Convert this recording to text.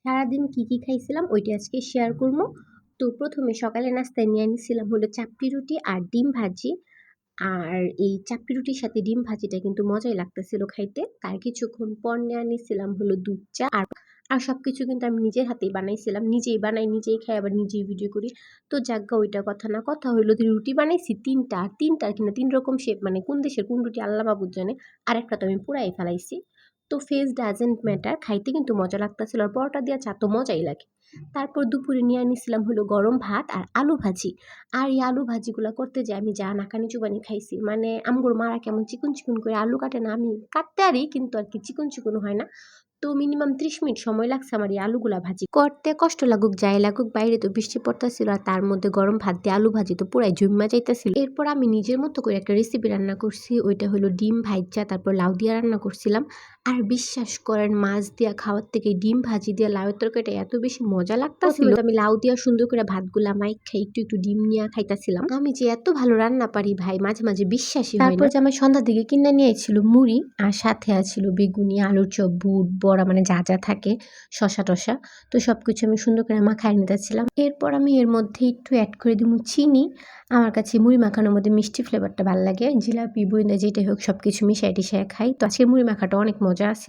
সারাদিন কি খাইছিলাম ওইটা আজকে শেয়ার করবো। তো প্রথমে সকালে নাস্তায় নিয়ে নিছিলাম হলো চাপটি রুটি আর ডিম ভাজি। আর এই চাপটি রুটির সাথে ডিম ভাজিটা কিন্তু মজাই লাগতেছিল খাইতে। তার কিছুক্ষণ পর নিয়ে নিছিলাম হলো দুধ চা আর আর সবকিছু কিন্তু আমি নিজের হাতেই বানাইছিলাম, নিজেই বানাই নিজেই খাই আবার নিজেই ভিডিও করি। তো যাজ্ঞা ওইটা কথা না, কথা হইলো রুটি বানাইছি তিনটা, আর তিনটার কিনা তিন রকম শেপ, মানে কোন দেশের কোন রুটি আল্লাহ মাবুদ জানে। আর একটা তো আমি পুরাই ফেলাইছি। তো ফেস ডাজেন্ট ম্যাটার, খাইতে কিন্তু মজা লাগতেছিল আর পরোটা দিয়া চা তো মজাই লাগে। তারপর দুপুরে নিয়ে নিছিলাম হলো গরম ভাত আর আলু ভাজি। আর এই আলু ভাজিগুলা করতে যে আমি যা নাকানি চুবানি খাইছি, মানে আমগুলো মারা কেমন চিকন চিকন করে আলু কাটে না, আমি কাটতে পারি কিন্তু আর কি চিকন চিকন হয় না। তো মিনিমাম 30 মিনিট সময় লাগছে আমার এই আলুগুলা ভাজি করতে। কষ্ট লাগুক যাই লাগুক, বাইরে তো বৃষ্টি পড়তেছিল আর তার মধ্যে গরম ভাত দিয়ে আলু ভাজি তো পুরাই জুম্মা যাইতেছিল। এরপর আমি নিজের মতো করে একটা রেসিপি রান্না করছি, ওইটা হলো ডিম ভাইজা তারপর লাউ দিয়ে রান্না করছিলাম। আর বিশ্বাস করেন মাছ দিয়া খাওয়ার থেকে ডিম ভাজি দিয়ে লাউয়ের তরকারিটা এত বেশি মজা লাগতাছিল। আমি লাউ দিয়া সুন্দর করে ভাতগুলা মাইক খাই, একটু একটু ডিম নিয়ে খাইতাছিলাম। আমি যে এত ভালো রান্না পারি ভাই মাঝে মাঝে বিশ্বাসই হয় না। তারপর যে আমার সন্ধ্যার দিকে কিনে নিয়ে ছিল মুড়ি আর সাথে আছিল বেগুনি আলুর চপ বুট বড়া, মানে যা যা থাকে শশা টশা। তো সবকিছু আমি সুন্দর করে মাখায় নিতেছিলাম। এরপর আমি এর মধ্যে একটু অ্যাড করে দিব চিনি। আমার কাছে মুড়ি মাখানোর মধ্যে মিষ্টি ফ্লেভারটা ভালো লাগে, জিলাপি বুইন্দা যেটাই হোক সবকিছু মিশাই টিশাই খাই। তো আজকে মুড়ি মাখাটা অনেক মজা আছে।